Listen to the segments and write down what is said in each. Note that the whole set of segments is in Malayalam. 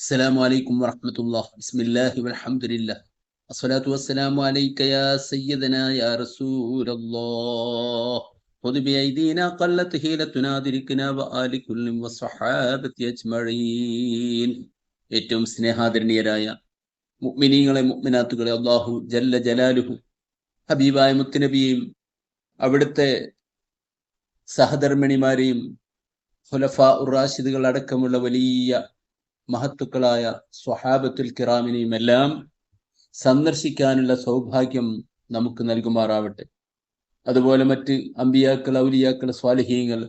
السلام عليكم ورحمة الله. بسم الله والحمد لله. الصلاة والسلام عليك يا سيدنا يا رسول الله. خذ بأيدينا قلت هيلتنا ذركنا وآل كل وصحابة أجمعين. ഏറ്റവും സ്നേഹാദരണീയരായ മുഅ്മിനീങ്ങളെ മുഅ്മിനാത്തുകളെ, അല്ലാഹു ജല്ല ജലാലുഹു ഹബീബായ മുത്തുനബിയെയും അവിടുത്തെ സഹധർമ്മിണിമാരെയും ഖുലഫാ ഉർ-റാഷിദുകൾ അടക്കമുള്ള വലിയ മഹത്തുക്കളായ സ്വഹാബത്തുൽ കിറാമിനെയും എല്ലാം സന്ദർശിക്കാനുള്ള സൗഭാഗ്യം നമുക്ക് നൽകുമാറാവട്ടെ. അതുപോലെ മറ്റ് അമ്പിയാക്കൾ, ഔലിയാക്കൾ, സ്വാലിഹീങ്ങൾ,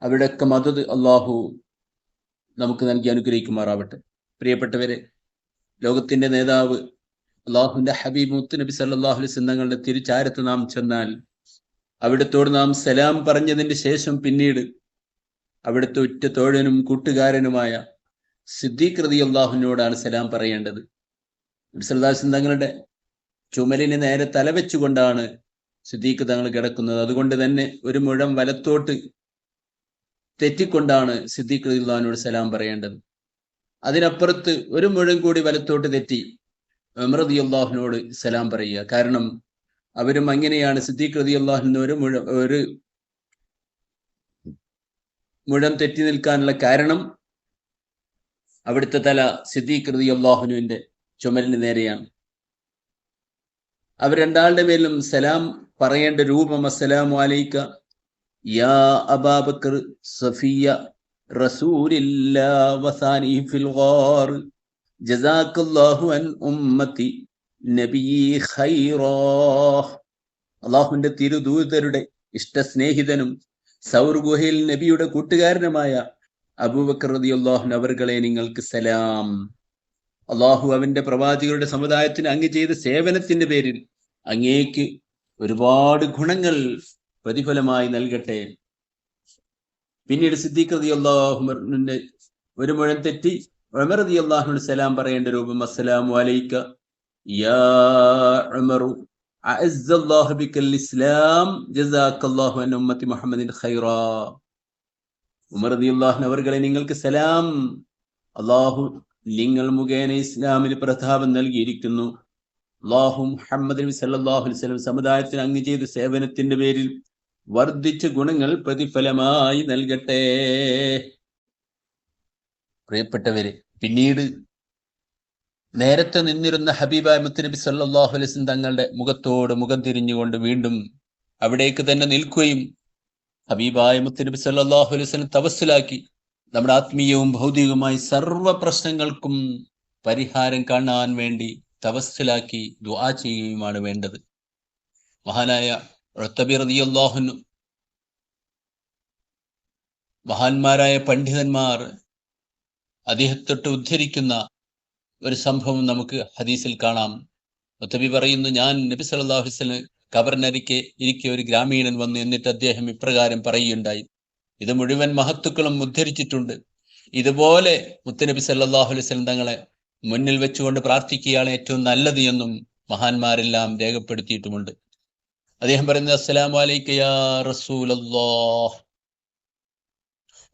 അവിടെയൊക്കെ മദദ് അള്ളാഹു നമുക്ക് നൽകി അനുഗ്രഹിക്കുമാറാവട്ടെ. പ്രിയപ്പെട്ടവരെ, ലോകത്തിന്റെ നേതാവ് അള്ളാഹുവിന്റെ ഹബീബ് മുത്തുനബി സല്ലല്ലാഹു അലൈഹി വസല്ലം തങ്ങളുടെ തിരുചാരത്ത് നാം ചെന്നാൽ അവിടത്തോട് നാം സലാം പറഞ്ഞതിന്റെ ശേഷം പിന്നീട് അവിടുത്തെ ഉറ്റ തോഴനും കൂട്ടുകാരനുമായ സിദ്ദീഖ് റളിയല്ലാഹുവിനോടാണ് സലാം പറയേണ്ടത്. നബി സല്ലല്ലാഹു അലൈഹി വസല്ലം തങ്ങളുടെ ചുമലിന് നേരെ തലവെച്ചുകൊണ്ടാണ് സിദ്ദീഖ് തങ്ങൾ കിടക്കുന്നത്. അതുകൊണ്ട് തന്നെ ഒരു മുഴം വലത്തോട്ട് തെറ്റിക്കൊണ്ടാണ് സിദ്ദീഖ് റളിയല്ലാഹുവിനോട് സലാം പറയേണ്ടത്. അതിനപ്പുറത്ത് ഒരു മുഴം കൂടി വലത്തോട്ട് തെറ്റി ഉമർ റളിയല്ലാഹുവിനോട് സലാം പറയുക. കാരണം അവരും അങ്ങനെയാണ്. സിദ്ദീഖ് റളിയല്ലാഹുവിന് ഒരു മുഴം തെറ്റി നിൽക്കാനുള്ള കാരണം അവിടുത്തെ തല സിദ്ദീഖ് റളിയല്ലാഹുവിന്റെ ചുമലിന് നേരെയാണ്. അവർ രണ്ടാളുടെ മേലും സലാം പറയേണ്ട രൂപം അസ്സലാമു അലൈക യാ അബൂബക്കർ സഫിയ റസൂലില്ലാഹി വസാനി ഫിൽ ഗാർ ജസാക്കല്ലാഹു അൻ ഉമ്മത്തി നബി ഖൈറാ. അല്ലാഹുവിന്റെ തിരുദൂതരുടെ ഇഷ്ടസ്നേഹിതനും സൗർ ഗുഹയിൽ നബിയുടെ കൂട്ടുകാരനുമായ അബൂബക്കർ റളിയല്ലാഹു അവർകളെ നിങ്ങൾക്ക് സലാം. അള്ളാഹു അവന്റെ പ്രവാചകരുടെ സമുദായത്തിന് അങ്ങ് ചെയ്ത സേവനത്തിന്റെ പേരിൽ അങ്ങേക്ക് ഒരുപാട് ഗുണങ്ങൾ പ്രതിഫലമായി നൽകട്ടെ. പിന്നീട് സിദ്ദീഖ് റളിയല്ലാഹുവിന്റെ ഒരു മുഴം തെറ്റി ഉമർ റളിയല്ലാഹുവിന് സലാം പറയേണ്ട രൂപം അസ്സലാമു അലൈക യാ ഉമറു അഅസ്സല്ലാഹു ബിക്കൽ ഇസ്ലാം ജസാക്കല്ലാഹു അൻ ഉമ്മത്തി മുഹമ്മദിൻ ഖൈറാ. ഉമർ റളിയല്ലാഹു അവർകളെ നിങ്ങൾക്ക് സലാം. അള്ളാഹു നിങ്ങൾ മുഖേന ഇസ്ലാമിന് പ്രതാപം നൽകിയിരിക്കുന്നു. അള്ളാഹു മുഹമ്മദ് നബി സല്ലല്ലാഹു അലൈഹി വസല്ലം സമുദായത്തിന് അങ്ങ് ചെയ്ത സേവനത്തിന്റെ പേരിൽ വർദ്ധിച്ച ഗുണങ്ങൾ പ്രതിഫലമായി നൽകട്ടെ. പ്രിയപ്പെട്ടവരെ, പിന്നീട് നേരത്തെ നിന്നിരുന്ന ഹബീബായ മുത്തുനബി സല്ലല്ലാഹു അലൈഹി വസല്ലം തങ്ങളുടെ മുഖത്തോട് മുഖം തിരിഞ്ഞുകൊണ്ട് വീണ്ടും അവിടേക്ക് തന്നെ നിൽക്കുകയും ഹബീബായ മുത്തുനബി സല്ലല്ലാഹു അലൈഹി വസല്ലം തവസ്സുലാക്കി നമ്മുടെ ആത്മീയവും ഭൗതികവുമായി സർവ്വ പ്രശ്നങ്ങൾക്കും പരിഹാരം കാണാൻ വേണ്ടി തവസ്സുലാക്കി ദുആ ചെയ്യുകയുമാണ് വേണ്ടത്. മഹാനായ ഉഅ്തബി റളിയല്ലാഹു അൻഹു, മഹാന്മാരായ പണ്ഡിതന്മാർ അദ്ദേഹത്തൊട്ട് ഉദ്ധരിക്കുന്ന ഒരു സംഭവം നമുക്ക് ഹദീസിൽ കാണാം. ഉഅ്തബി പറയുന്നു, ഞാൻ നബി സല്ലല്ലാഹു അലൈഹി വസല്ലം കബറിനരികെ ഇരിക്കെ ഒരു ഗ്രാമീണൻ വന്നു. എന്നിട്ട് അദ്ദേഹം ഇപ്രകാരം പറയുകയുണ്ടായി. ഇത് മുഴുവൻ മഹത്തുക്കളും ഉദ്ധരിച്ചിട്ടുണ്ട്. ഇതുപോലെ മുത്തുനബി സല്ലല്ലാഹു അലൈഹി വസല്ലം തങ്ങളെ മുന്നിൽ വെച്ചുകൊണ്ട് പ്രാർത്ഥിക്കുകയാണ് ഏറ്റവും നല്ലത് എന്നും മഹാന്മാരെല്ലാം രേഖപ്പെടുത്തിയിട്ടുമുണ്ട്. അദ്ദേഹം പറയുന്നത് അസ്സലാമു അലൈക യാ റസൂലല്ലാഹ്,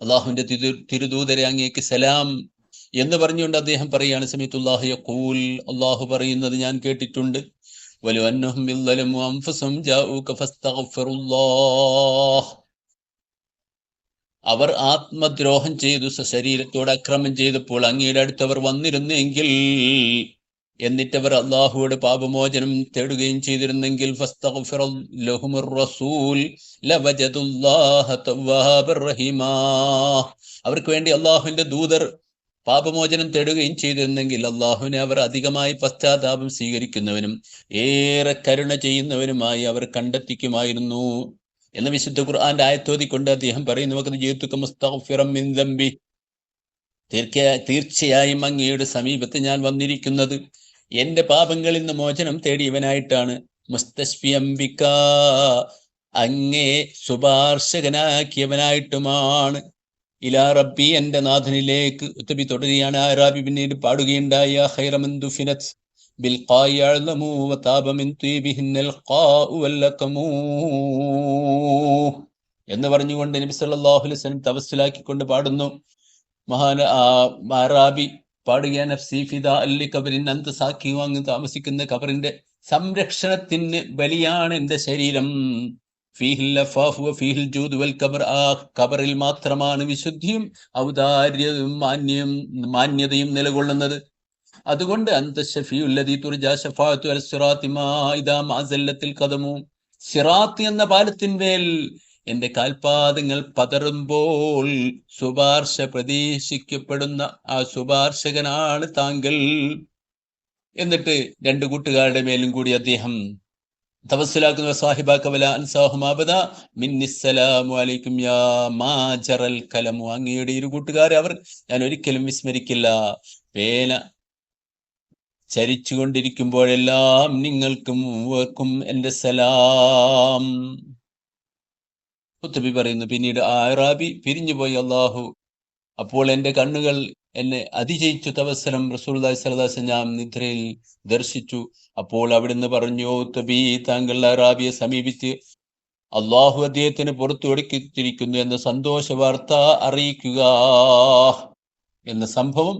അള്ളാഹുവിന്റെ തിരുദൂതരെ അങ്ങേക്ക് സലാം എന്ന് പറഞ്ഞുകൊണ്ട് അദ്ദേഹം പറയുകയാണ് സമീഅത്തുല്ലാഹി യഖൂൽ, അള്ളാഹു പറയുന്നത് ഞാൻ കേട്ടിട്ടുണ്ട്. വലു അന്നഹും യളമു അൻഫുസഹും ജാഊക ഫസ്തഗ്ഫിറുല്ലാഹ്, അവർ ആത്മദ്രോഹം ചെയ്തു, ശരീരത്തോട് അക്രമം ചെയ്തപ്പോൾ അങ്ങയുടെ അടുത്തവർ വന്നിരുന്നെങ്കിൽ, എന്നിട്ടവർ അള്ളാഹുവോട് പാപമോചനം തേടുകയും ചെയ്തിരുന്നെങ്കിൽ ഫസ്തഗ്ഫിറ ലഹുമുർ റസൂൽ ലവജദുല്ലാഹ തവ്വാബർ റഹീമാ, അവർക്ക് വേണ്ടി അള്ളാഹുവിന്റെ ദൂതർ പാപമോചനം തേടുകയും ചെയ്തിരുന്നെങ്കിൽ അള്ളാഹുവിനെ അവർ അധികമായി പശ്ചാത്താപം സ്വീകരിക്കുന്നവനും ഏറെ കരുണ ചെയ്യുന്നവനുമായി അവർ കണ്ടെത്തിക്കുമായിരുന്നു എന്ന് വിശുദ്ധ ഖുർആന്റെ ആയത്തോതിക്കൊണ്ട് അദ്ദേഹം പറയുന്നു, തീർച്ചയായും അങ്ങയുടെ സമീപത്ത് ഞാൻ വന്നിരിക്കുന്നത് എന്റെ പാപങ്ങളിൽ നിന്ന് മോചനം തേടിയവനായിട്ടാണ്. മുസ്തശ്ഫിയംബിക, അങ്ങേ ശുപാർശകനാക്കിയവനായിട്ടുമാണ്. ഇലാ റബ്ബി, എന്റെ നാഥനിലേക്ക്. ഉത്തബി തുടരുകയാണ്. ആരാബി പിന്നീട് പാടുകയുണ്ടായ ഖൈറമൻ ദുഫിനത് ബിൽഖാഇ അഅ്ലമു വതാബ മിൻ തീബിഹിന്നൽ ഖാഉ വല്ലഖമു എന്ന് പറഞ്ഞുകൊണ്ട് നബി സല്ലല്ലാഹു അലൈഹി വസല്ലം തവസ്സുലാക്കിക്കൊണ്ട് പാടുന്നു. ആറാബി പാടുക നഫ്സി ഫിദാ അല്ലി ഖബറിൻ അന്ത സാക്കി അങ്ങ് താമസിക്കുന്ന ഖബറിന്റെ സംരക്ഷണത്തിന് ബലിയാണ് എന്റെ ശരീരം. ഫീഹിൽ അഫാഫു വഫീഹിൽ ജൂദ് വൽ ഖബർ, ആ ഖബറിൽ മാത്രമാണ് വിശുദ്ധിയും ഔദാര്യവും മാന്യതയും നിലകൊള്ളുന്നത്. അതുകൊണ്ട് അന്ത ഷഫീഉല്ലദീ തുർജാ ശഫാഅത്തു അൽ സിറാത്തി മാ ഇദാ മഅസല്ലത്തിൽ ഖദമു, സിറാത്ത് എന്ന പാലത്തിന്മേൽ എന്റെ കാൽപാദങ്ങൾ പതറുമ്പോൾ ശുപാർശ പ്രതീക്ഷിക്കപ്പെടുന്ന ആ ശുപാർശകനാണ് താങ്കൾ. എന്നിട്ട് രണ്ട് കൂട്ടുകാരുടെ മേലും കൂടി അദ്ദേഹം തവസ്സുലാക്കുന്ന സാഹിബാക്കവല അൻസാഹുമാബദ മിന്നിസ്സലാമു അലൈക്കും യാ മാജറൽ കലമു, അങ്ങയുടെ ഇരു കൂട്ടുകാരെ ഞാൻ ഒരിക്കലും വിസ്മരിക്കില്ല. പേന ചരിച്ചുകൊണ്ടിരിക്കുമ്പോഴെല്ലാം നിങ്ങൾക്കും എന്റെ സലാം. ഖുത്ബി പറയുന്നു, പിന്നീട് ആ അറാബി പിരിഞ്ഞുപോയി. അള്ളാഹു അപ്പോൾ എന്റെ കണ്ണുകൾ എന്നെ അതിജയിച്ചു. തവസ്സലം റസൂലുള്ളാഹി സ്വല്ലല്ലാഹു അലൈഹി വസല്ലം ഞാൻ നിദ്രയിൽ ദർശിച്ചു. അപ്പോൾ അവിടുന്ന് പറഞ്ഞു, തബി താങ്കൾ അറാബിയെ സമീപിച്ച് അള്ളാഹു അദ്ദേഹത്തിന് പുറത്തു കൊടുത്തിരിക്കുന്നു എന്ന സന്തോഷ വാർത്ത അറിയിക്കുക എന്ന സംഭവം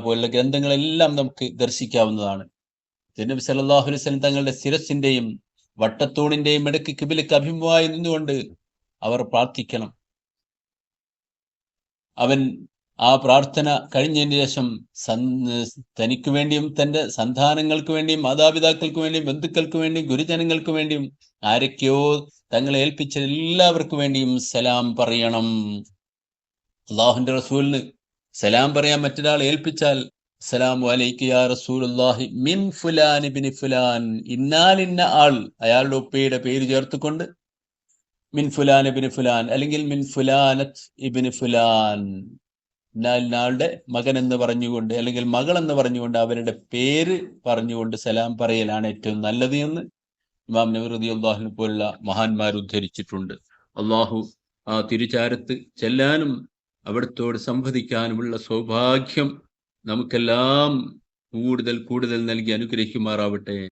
പോലുള്ള ഗ്രന്ഥങ്ങളെല്ലാം നമുക്ക് ദർശിക്കാവുന്നതാണ്. നബി സല്ലല്ലാഹു അലൈഹി വസല്ലം തങ്ങളുടെ ശിരസിന്റെയും വട്ടത്തൂണിന്റെയും ഇടയ്ക്ക് കിബിലക്ക് അഭിമുഖമായി നിന്നുകൊണ്ട് അവർ പ്രാർത്ഥിക്കണം. അവൻ ആ പ്രാർത്ഥന കഴിഞ്ഞതിന് ശേഷം തനിക്ക് വേണ്ടിയും തൻ്റെ സന്താനങ്ങൾക്ക് വേണ്ടിയും മാതാപിതാക്കൾക്ക് വേണ്ടിയും ബന്ധുക്കൾക്ക് വേണ്ടിയും ഗുരുജനങ്ങൾക്ക് വേണ്ടിയും ആരൊക്കെയോ തങ്ങളെ ഏൽപ്പിച്ച എല്ലാവർക്കും വേണ്ടിയും സലാം പറയണം. അള്ളാഹുവിന്റെ റസൂലിന് സലാം പറയാൻ മറ്റൊരാൾ ഏൽപ്പിച്ചാൽ അസ്സലാമു അലൈക യാ റസൂലുള്ളാഹി മിൻ ഫുലാൻ ഇബ്നു ഫുലാൻ, ഇന്നാലിന്ന ആൾ, അയാളുടെ ഉപ്പയുടെ പേര് ചേർത്തുകൊണ്ട് മിൻ ഫുലാൻ ഇബ്നു ഫുലാൻ അല്ലെങ്കിൽ മിൻ ഫുലാനത്ത് ഇബ്നു ഫുലാൻ, ഇന്നാലിനാളുടെ മകൻ എന്ന് പറഞ്ഞുകൊണ്ട് അല്ലെങ്കിൽ മകൾ എന്ന് പറഞ്ഞുകൊണ്ട് അവരുടെ പേര് പറഞ്ഞുകൊണ്ട് സലാം പറയലാണ് ഏറ്റവും നല്ലത് എന്ന് ഇമാം നവവി റളിയല്ലാഹു അൻഹു പോലുള്ള മഹാന്മാർ ഉദ്ധരിച്ചിട്ടുണ്ട്. അള്ളാഹു ആ തിരുചാരത്ത് ചെല്ലാനും അവിടത്തോട് സംവദിക്കാനുമുള്ള സൗഭാഗ്യം നമുക്കെല്ലാം കൂടുതൽ നൽകി അനുഗ്രഹിക്കുമാറാവട്ടെ.